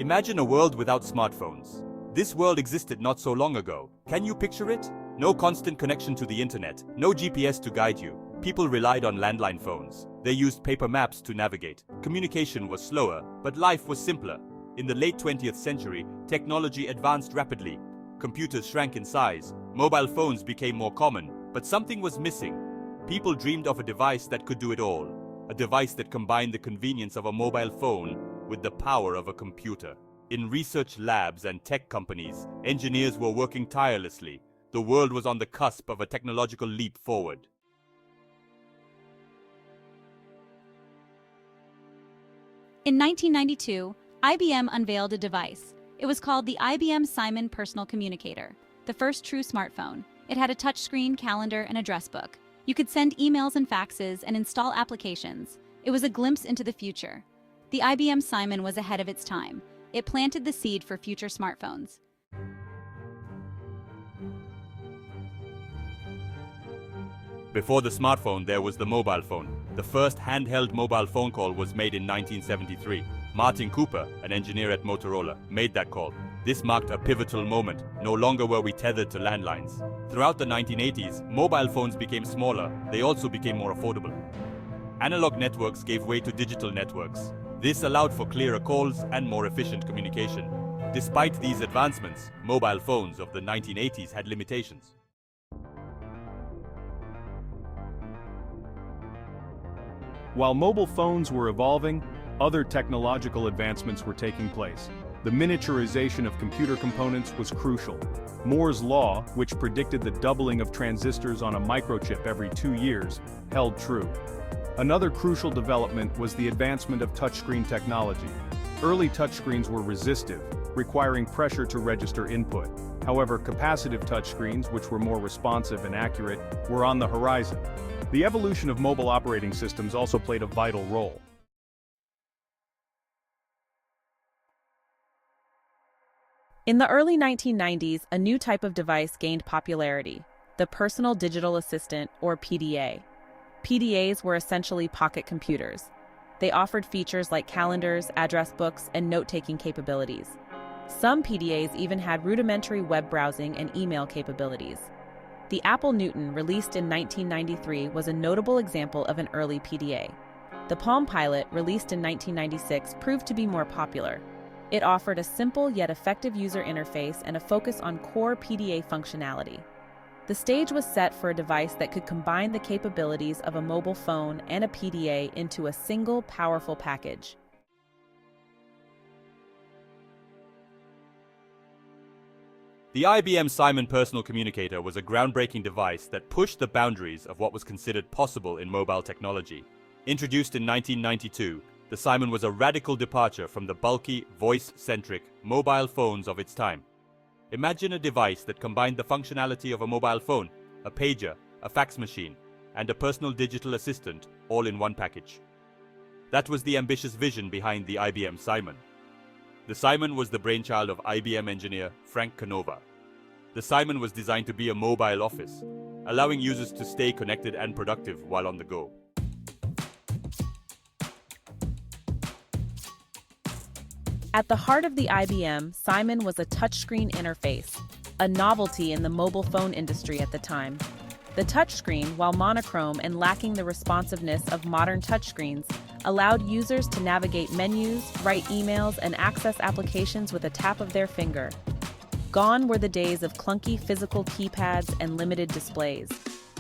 Imagine a world without smartphones. This world existed not so long ago. Can you picture it? No constant connection to the internet, no GPS to guide you. People relied on landline phones. They used paper maps to navigate. Communication was slower, but life was simpler. In the late 20th century, technology advanced rapidly. Computers shrank in size. Mobile phones became more common, but something was missing. People dreamed of a device that could do it all. A device that combined the convenience of a mobile phone with the power of a computer. In research labs and tech companies, engineers were working tirelessly. The world was on the cusp of a technological leap forward. In 1992, IBM unveiled a device. It was called the IBM Simon Personal Communicator, the first true smartphone. It had a touchscreen, calendar, and address book. You could send emails and faxes and install applications. It was a glimpse into the future. The IBM Simon was ahead of its time. It planted the seed for future smartphones. Before the smartphone, there was the mobile phone. The first handheld mobile phone call was made in 1973. Martin Cooper, an engineer at Motorola, made that call. This marked a pivotal moment. No longer were we tethered to landlines. Throughout the 1980s, mobile phones became smaller. They also became more affordable. Analog networks gave way to digital networks. This allowed for clearer calls and more efficient communication. Despite these advancements, mobile phones of the 1980s had limitations. While mobile phones were evolving, other technological advancements were taking place. The miniaturization of computer components was crucial. Moore's law, which predicted the doubling of transistors on a microchip every 2 years, held true. Another crucial development was the advancement of touchscreen technology. Early touchscreens were resistive, requiring pressure to register input. However, capacitive touchscreens, which were more responsive and accurate, were on the horizon. The evolution of mobile operating systems also played a vital role. In the early 1990s, a new type of device gained popularity, the Personal Digital Assistant, or PDA. PDAs were essentially pocket computers. They offered features like calendars, address books, and note-taking capabilities. Some PDAs even had rudimentary web browsing and email capabilities. The Apple Newton, released in 1993, was a notable example of an early PDA. The Palm Pilot, released in 1996, proved to be more popular. It offered a simple yet effective user interface and a focus on core PDA functionality. The stage was set for a device that could combine the capabilities of a mobile phone and a PDA into a single, powerful package. The IBM Simon Personal Communicator was a groundbreaking device that pushed the boundaries of what was considered possible in mobile technology. Introduced in 1992, the Simon was a radical departure from the bulky, voice-centric mobile phones of its time. Imagine a device that combined the functionality of a mobile phone, a pager, a fax machine, and a personal digital assistant all in one package. That was the ambitious vision behind the IBM Simon. The Simon was the brainchild of IBM engineer Frank Canova. The Simon was designed to be a mobile office, allowing users to stay connected and productive while on the go. At the heart of the IBM, Simon was a touchscreen interface, a novelty in the mobile phone industry at the time. The touchscreen, while monochrome and lacking the responsiveness of modern touchscreens, allowed users to navigate menus, write emails, and access applications with a tap of their finger. Gone were the days of clunky physical keypads and limited displays.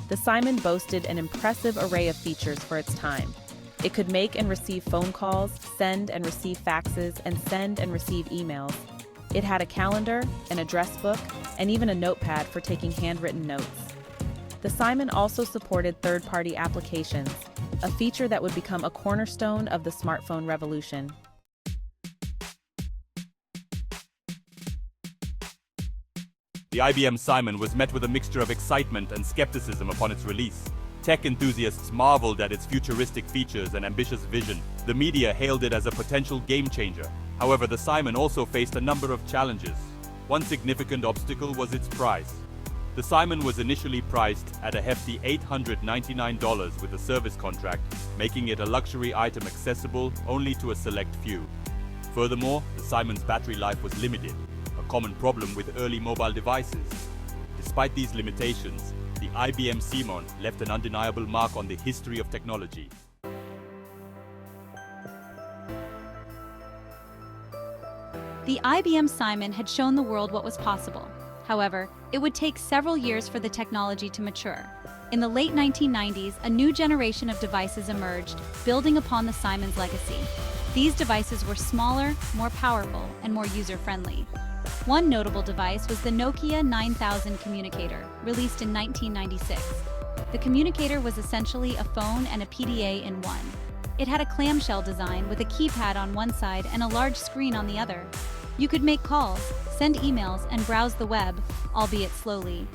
The Simon boasted an impressive array of features for its time. It could make and receive phone calls, send and receive faxes, and send and receive emails. It had a calendar, an address book, and even a notepad for taking handwritten notes. The Simon also supported third-party applications, a feature that would become a cornerstone of the smartphone revolution. The IBM Simon was met with a mixture of excitement and skepticism upon its release. Tech enthusiasts marveled at its futuristic features and ambitious vision. The media hailed it as a potential game-changer. However, the Simon also faced a number of challenges. One significant obstacle was its price. The Simon was initially priced at a hefty $899 with a service contract, making it a luxury item accessible only to a select few. Furthermore, the Simon's battery life was limited, a common problem with early mobile devices. Despite these limitations, the IBM Simon left an undeniable mark on the history of technology. The IBM Simon had shown the world what was possible. However, it would take several years for the technology to mature. In the late 1990s, a new generation of devices emerged, building upon the Simon's legacy. These devices were smaller, more powerful, and more user-friendly. One notable device was the Nokia 9000 communicator, released in 1996. The communicator was essentially a phone and a PDA in one. It had a clamshell design with a keypad on one side and a large screen on the other. You could make calls, send emails, and browse the web, albeit slowly.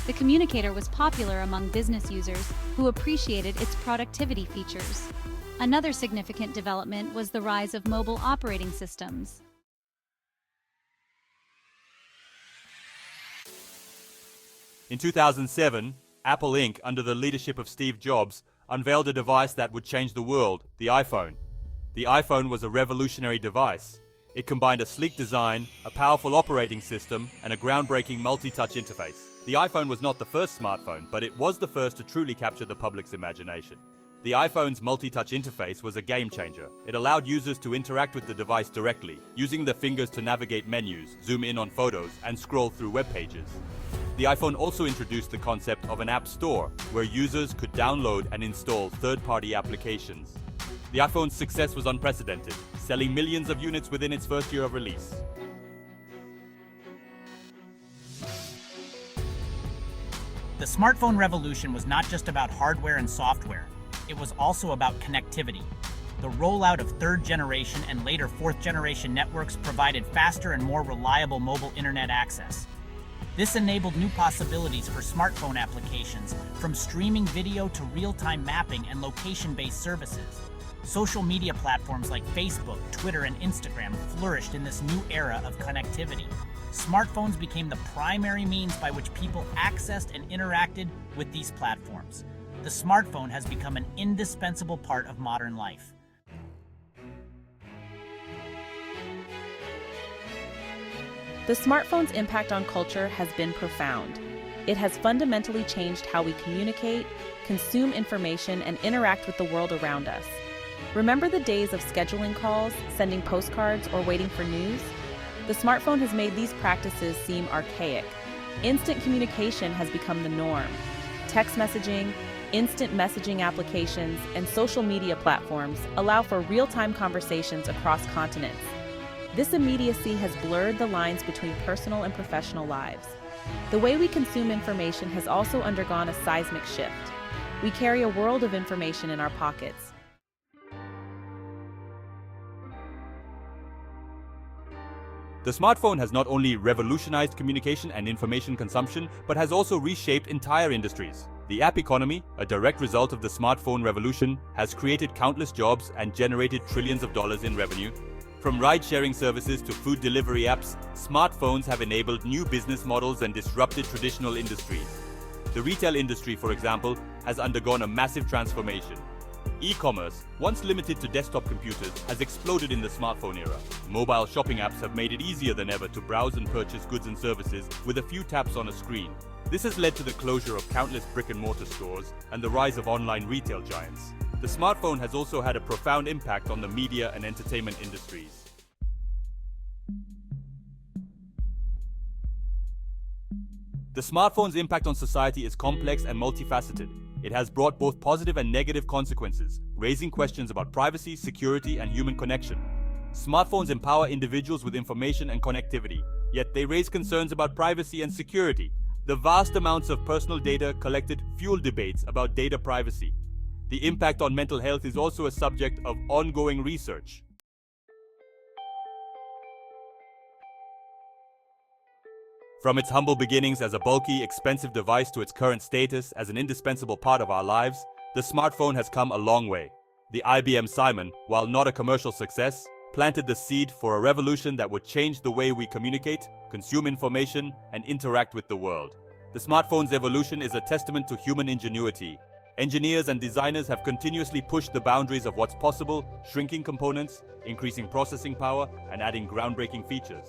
The communicator was popular among business users who appreciated its productivity features. Another significant development was the rise of mobile operating systems. In 2007, Apple Inc., under the leadership of Steve Jobs, unveiled a device that would change the world, the iPhone. The iPhone was a revolutionary device. It combined a sleek design, a powerful operating system, and a groundbreaking multi-touch interface. The iPhone was not the first smartphone, but it was the first to truly capture the public's imagination. The iPhone's multi-touch interface was a game changer. It allowed users to interact with the device directly, using their fingers to navigate menus, zoom in on photos, and scroll through web pages. The iPhone also introduced the concept of an app store, where users could download and install third-party applications. The iPhone's success was unprecedented, selling millions of units within its first year of release. The smartphone revolution was not just about hardware and software. It was also about connectivity. The rollout of third-generation and later fourth-generation networks provided faster and more reliable mobile internet access. This enabled new possibilities for smartphone applications, from streaming video to real-time mapping and location-based services. Social media platforms like Facebook, Twitter, and Instagram flourished in this new era of connectivity. Smartphones became the primary means by which people accessed and interacted with these platforms. The smartphone has become an indispensable part of modern life. The smartphone's impact on culture has been profound. It has fundamentally changed how we communicate, consume information, and interact with the world around us. Remember the days of scheduling calls, sending postcards, or waiting for news? The smartphone has made these practices seem archaic. Instant communication has become the norm. Text messaging, instant messaging applications, and social media platforms allow for real-time conversations across continents. This immediacy has blurred the lines between personal and professional lives. The way we consume information has also undergone a seismic shift. We carry a world of information in our pockets. The smartphone has not only revolutionized communication and information consumption, but has also reshaped entire industries. The app economy, a direct result of the smartphone revolution, has created countless jobs and generated trillions of dollars in revenue. From ride-sharing services to food delivery apps, smartphones have enabled new business models and disrupted traditional industries. The retail industry, for example, has undergone a massive transformation. E-commerce, once limited to desktop computers, has exploded in the smartphone era. Mobile shopping apps have made it easier than ever to browse and purchase goods and services with a few taps on a screen. This has led to the closure of countless brick-and-mortar stores and the rise of online retail giants. The smartphone has also had a profound impact on the media and entertainment industries. The smartphone's impact on society is complex and multifaceted. It has brought both positive and negative consequences, raising questions about privacy, security, and human connection. Smartphones empower individuals with information and connectivity, yet they raise concerns about privacy and security. The vast amounts of personal data collected fuel debates about data privacy. The impact on mental health is also a subject of ongoing research. From its humble beginnings as a bulky, expensive device to its current status as an indispensable part of our lives, the smartphone has come a long way. The IBM Simon, while not a commercial success, planted the seed for a revolution that would change the way we communicate, consume information, and interact with the world. The smartphone's evolution is a testament to human ingenuity. Engineers and designers have continuously pushed the boundaries of what's possible, shrinking components, increasing processing power, and adding groundbreaking features.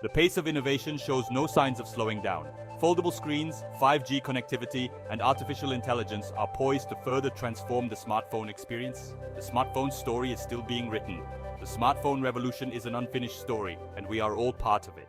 The pace of innovation shows no signs of slowing down. Foldable screens, 5G connectivity, and artificial intelligence are poised to further transform the smartphone experience. The smartphone story is still being written. The smartphone revolution is an unfinished story, and we are all part of it.